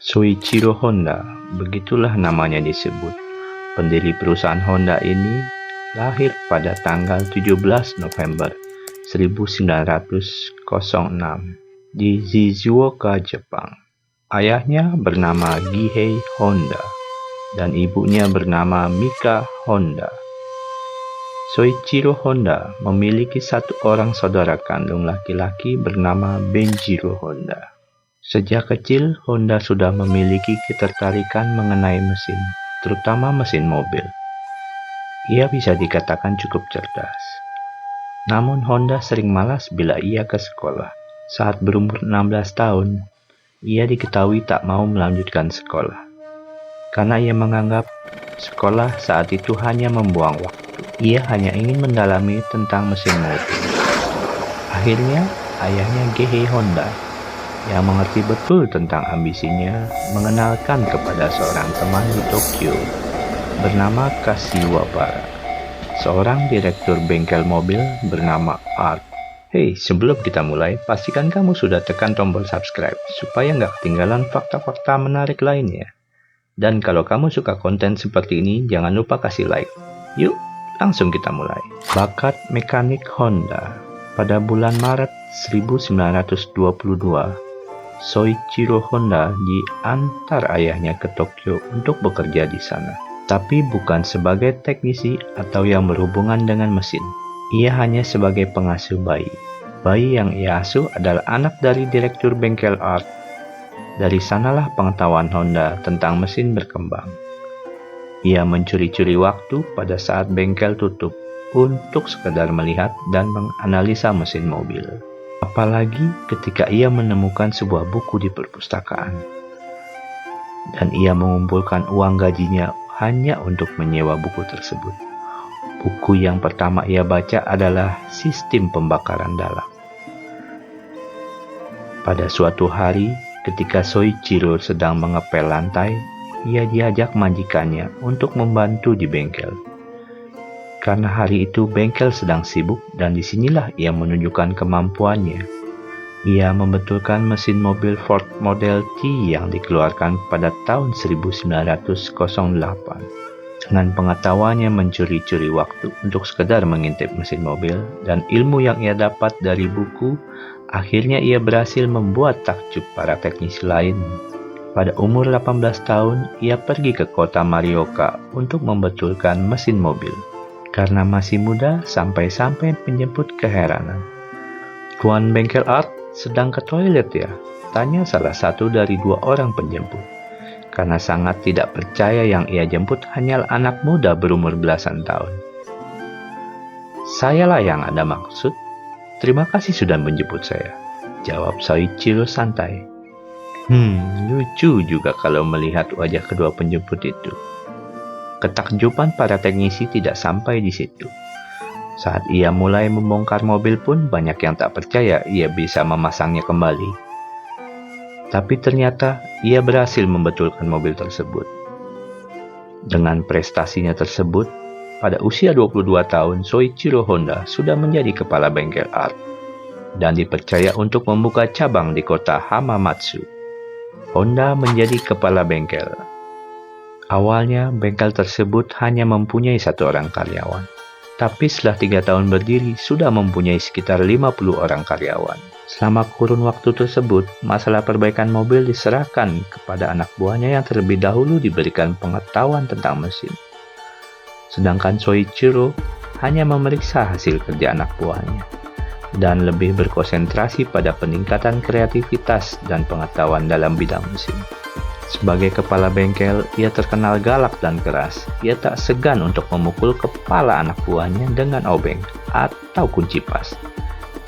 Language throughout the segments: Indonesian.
Soichiro Honda, begitulah namanya disebut. Pendiri perusahaan Honda ini lahir pada tanggal 17 November 1906 di Shizuoka, Jepang. Ayahnya bernama Gihei Honda dan ibunya bernama Mika Honda. Soichiro Honda memiliki satu orang saudara kandung laki-laki bernama Benjiro Honda. Sejak kecil, Honda sudah memiliki ketertarikan mengenai mesin, terutama mesin mobil. Ia bisa dikatakan cukup cerdas. Namun Honda sering malas bila ia ke sekolah. Saat berumur 16 tahun, ia diketahui tak mau melanjutkan sekolah. Karena ia menganggap sekolah saat itu hanya membuang waktu. Ia hanya ingin mendalami tentang mesin mobil. Akhirnya, ayahnya Gihei Honda yang mengerti betul tentang ambisinya mengenalkan kepada seorang teman di Tokyo bernama Kashiwabara, seorang direktur bengkel mobil bernama Art. Hey, sebelum kita mulai, pastikan kamu sudah tekan tombol subscribe supaya nggak ketinggalan fakta-fakta menarik lainnya. Dan kalau kamu suka konten seperti ini, jangan lupa kasih like. Yuk, langsung kita mulai. Bakat mekanik Honda. Pada bulan Maret 1922, Soichiro Honda diantar ayahnya ke Tokyo untuk bekerja di sana. Tapi bukan sebagai teknisi atau yang berhubungan dengan mesin. Ia hanya sebagai pengasuh bayi. Bayi yang ia asuh adalah anak dari direktur bengkel Art. Dari sanalah pengetahuan Honda tentang mesin berkembang. Ia mencuri-curi waktu pada saat bengkel tutup untuk sekedar melihat dan menganalisa mesin mobil. Apalagi ketika ia menemukan sebuah buku di perpustakaan. Dan ia mengumpulkan uang gajinya hanya untuk menyewa buku tersebut. Buku yang pertama ia baca adalah Sistem Pembakaran Dalam. Pada suatu hari, ketika Soichiro sedang mengepel lantai, ia diajak majikannya untuk membantu di bengkel. Karena hari itu bengkel sedang sibuk dan disinilah ia menunjukkan kemampuannya. Ia membetulkan mesin mobil Ford Model T yang dikeluarkan pada tahun 1908. Dengan pengetahuannya mencuri-curi waktu untuk sekedar mengintip mesin mobil dan ilmu yang ia dapat dari buku, akhirnya ia berhasil membuat takjub para teknisi lain. Pada umur 18 tahun, ia pergi ke kota Morioka untuk membetulkan mesin mobil. Karena masih muda, sampai-sampai penjemput keheranan. "Tuan bengkel Art sedang ke toilet ya?" tanya salah satu dari dua orang penjemput. Karena sangat tidak percaya yang ia jemput hanyalah anak muda berumur belasan tahun. "Sayalah yang Anda maksud. Terima kasih sudah menjemput saya," jawab Soichiro santai. Lucu juga kalau melihat wajah kedua penjemput itu. Ketakjuban para teknisi tidak sampai di situ. Saat ia mulai membongkar mobil pun banyak yang tak percaya ia bisa memasangnya kembali. Tapi ternyata ia berhasil membetulkan mobil tersebut. Dengan prestasinya tersebut, pada usia 22 tahun Soichiro Honda sudah menjadi kepala bengkel Art dan dipercaya untuk membuka cabang di kota Hamamatsu. Honda menjadi kepala bengkel. Awalnya, bengkel tersebut hanya mempunyai satu orang karyawan. Tapi setelah 3 tahun berdiri, sudah mempunyai sekitar 50 orang karyawan. Selama kurun waktu tersebut, masalah perbaikan mobil diserahkan kepada anak buahnya yang terlebih dahulu diberikan pengetahuan tentang mesin. Sedangkan Soichiro hanya memeriksa hasil kerja anak buahnya dan lebih berkonsentrasi pada peningkatan kreativitas dan pengetahuan dalam bidang mesin. Sebagai kepala bengkel, ia terkenal galak dan keras. Ia tak segan untuk memukul kepala anak buahnya dengan obeng atau kunci pas.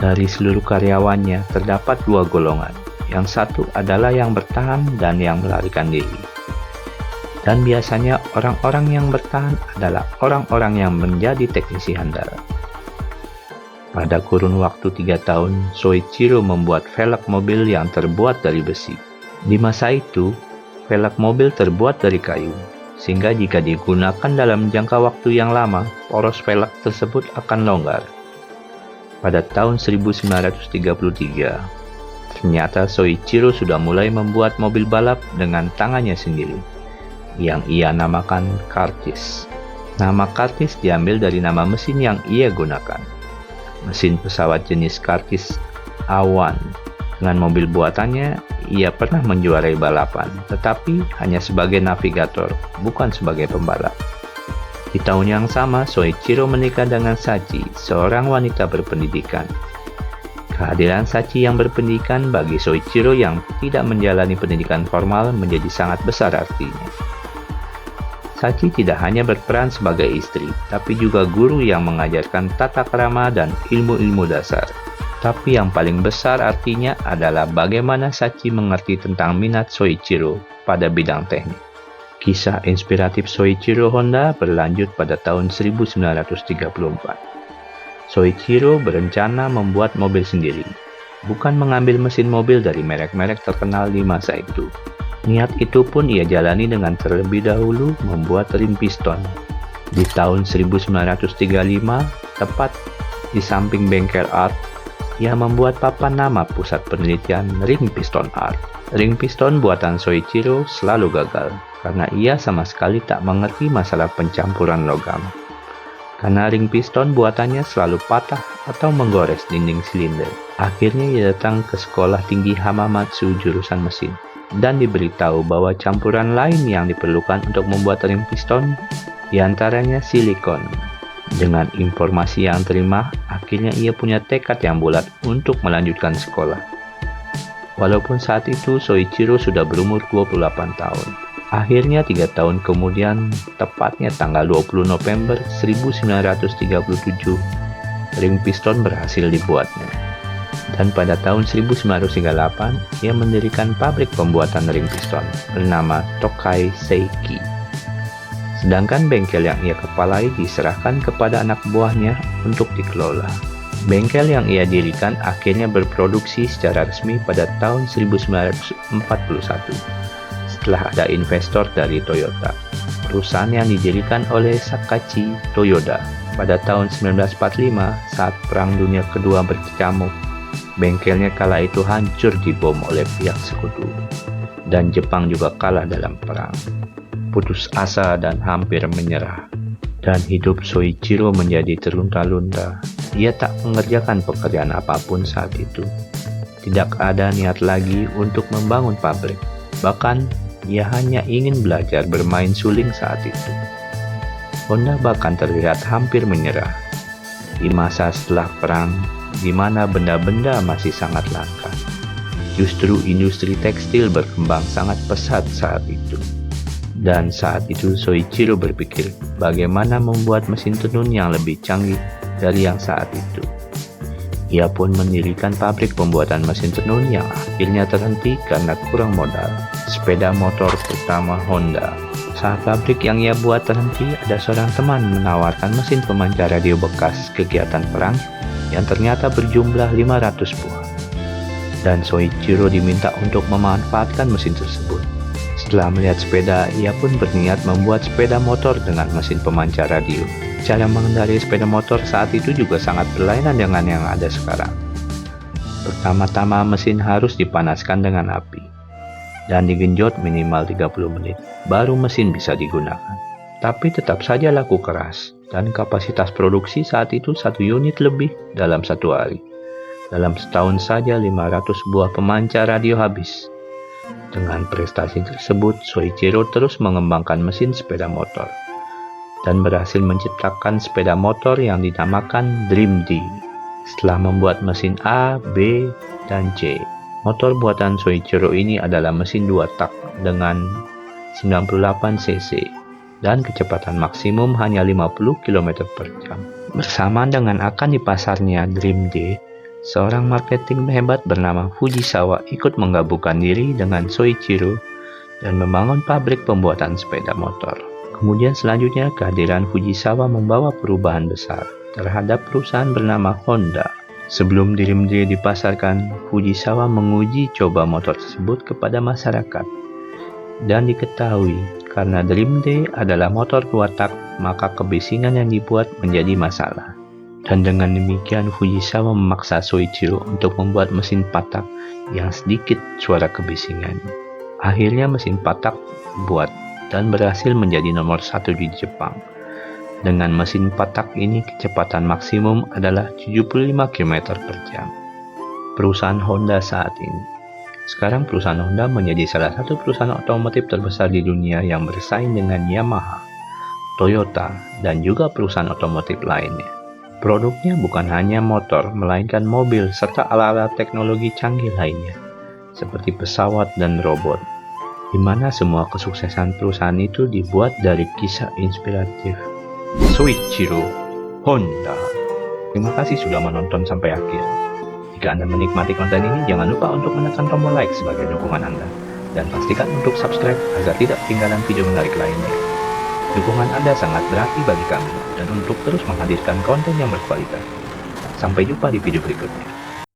Dari seluruh karyawannya terdapat 2 golongan. Yang satu adalah yang bertahan dan yang melarikan diri. Dan biasanya orang-orang yang bertahan adalah orang-orang yang menjadi teknisi handal. Pada kurun waktu 3 tahun, Soichiro membuat velg mobil yang terbuat dari besi. Di masa itu, velg mobil terbuat dari kayu, sehingga jika digunakan dalam jangka waktu yang lama, poros velg tersebut akan longgar. Pada tahun 1933, Ternyata Soichiro sudah mulai membuat mobil balap dengan tangannya sendiri, yang ia namakan kartis. Nama kartis diambil dari nama mesin yang ia gunakan. Mesin pesawat jenis kartis A1. Dengan mobil buatannya, ia pernah menjuarai balapan, tetapi hanya sebagai navigator, bukan sebagai pembalap. Di tahun yang sama, Soichiro menikah dengan Sachi, seorang wanita berpendidikan. Kehadiran Sachi yang berpendidikan bagi Soichiro yang tidak menjalani pendidikan formal menjadi sangat besar artinya. Sachi tidak hanya berperan sebagai istri, tapi juga guru yang mengajarkan tata krama dan ilmu-ilmu dasar. Tapi yang paling besar artinya adalah bagaimana Sachi mengerti tentang minat Soichiro pada bidang teknik. Kisah inspiratif Soichiro Honda berlanjut pada tahun 1934. Soichiro berencana membuat mobil sendiri, bukan mengambil mesin mobil dari merek-merek terkenal di masa itu. Niat itu pun ia jalani dengan terlebih dahulu membuat rim piston. Di tahun 1935, tepat di samping bengkel Art, ia membuat papan nama pusat penelitian ring piston Art. Ring piston buatan Soichiro selalu gagal, karena ia sama sekali tak mengerti masalah pencampuran logam. Karena ring piston buatannya selalu patah atau menggores dinding silinder. Akhirnya ia datang ke sekolah tinggi Hamamatsu jurusan mesin dan diberitahu bahwa campuran lain yang diperlukan untuk membuat ring piston diantaranya silikon. Dengan informasi yang terima, akhirnya ia punya tekad yang bulat untuk melanjutkan sekolah. Walaupun saat itu Soichiro sudah berumur 28 tahun. Akhirnya 3 tahun kemudian, tepatnya tanggal 20 November 1937, ring piston berhasil dibuatnya. Dan pada tahun 1938, ia mendirikan pabrik pembuatan ring piston bernama Tokai Seiki. Sedangkan bengkel yang ia kepalai diserahkan kepada anak buahnya untuk dikelola. Bengkel yang ia dirikan akhirnya berproduksi secara resmi pada tahun 1941. Setelah ada investor dari Toyota, perusahaan yang didirikan oleh Sakachi Toyoda pada tahun 1945 saat Perang Dunia Kedua berkecamuk. Bengkelnya kala itu hancur dibom oleh pihak sekutu, dan Jepang juga kalah dalam perang. Putus asa dan hampir menyerah, dan hidup Soichiro menjadi terlunta-lunta. Ia tak mengerjakan pekerjaan apapun saat itu. Tidak ada niat lagi untuk membangun pabrik. Bahkan ia hanya ingin belajar bermain suling saat itu. Honda bahkan terlihat hampir menyerah. Di masa setelah perang, di mana benda-benda masih sangat langka, justru industri tekstil berkembang sangat pesat saat itu. Dan saat itu Soichiro berpikir bagaimana membuat mesin tenun yang lebih canggih dari yang saat itu. Ia pun mendirikan pabrik pembuatan mesin tenun yang akhirnya terhenti karena kurang modal. Sepeda motor pertama Honda. Saat pabrik yang ia buat terhenti, ada seorang teman menawarkan mesin pemancar radio bekas kegiatan perang yang ternyata berjumlah 500 buah. Dan Soichiro diminta untuk memanfaatkan mesin tersebut. Setelah melihat sepeda, ia pun berniat membuat sepeda motor dengan mesin pemancar radio. Cara mengendarai sepeda motor saat itu juga sangat berlainan dengan yang ada sekarang. Pertama-tama mesin harus dipanaskan dengan api dan digenjot minimal 30 menit, baru mesin bisa digunakan. Tapi tetap saja laku keras, dan kapasitas produksi saat itu 1 unit lebih dalam 1 hari. Dalam setahun saja 500 buah pemancar radio habis. Dengan prestasi tersebut, Soichiro terus mengembangkan mesin sepeda motor dan berhasil menciptakan sepeda motor yang dinamakan Dream D. Setelah membuat mesin A, B, dan C, motor buatan Soichiro ini adalah mesin 2 tak dengan 98 cc dan kecepatan maksimum hanya 50 km per jam. Bersamaan dengan akan dipasarnya Dream D, seorang marketing hebat bernama Fujisawa ikut menggabungkan diri dengan Soichiro dan membangun pabrik pembuatan sepeda motor. Kemudian selanjutnya kehadiran Fujisawa membawa perubahan besar terhadap perusahaan bernama Honda. Sebelum Dream D dipasarkan, Fujisawa menguji coba motor tersebut kepada masyarakat. Dan diketahui, karena Dream D adalah motor 2 tak, maka kebisingan yang dibuat menjadi masalah. Dan dengan demikian Fujisawa memaksa Soichiro untuk membuat mesin patak yang sedikit suara kebisingan. Akhirnya mesin patak buat dan berhasil menjadi nomor 1 di Jepang. Dengan mesin patak ini kecepatan maksimum adalah 75 km per jam. Perusahaan Honda saat ini. Sekarang perusahaan Honda menjadi salah satu perusahaan otomotif terbesar di dunia yang bersaing dengan Yamaha, Toyota, dan juga perusahaan otomotif lainnya. Produknya bukan hanya motor, melainkan mobil serta alat-alat teknologi canggih lainnya, seperti pesawat dan robot, di mana semua kesuksesan perusahaan itu dibuat dari kisah inspiratif Soichiro Honda. Terima kasih sudah menonton sampai akhir. Jika Anda menikmati konten ini, jangan lupa untuk menekan tombol like sebagai dukungan Anda, dan pastikan untuk subscribe agar tidak ketinggalan video menarik lainnya. Dukungan Anda sangat berarti bagi kami dan untuk terus menghadirkan konten yang berkualitas. Sampai jumpa di video berikutnya.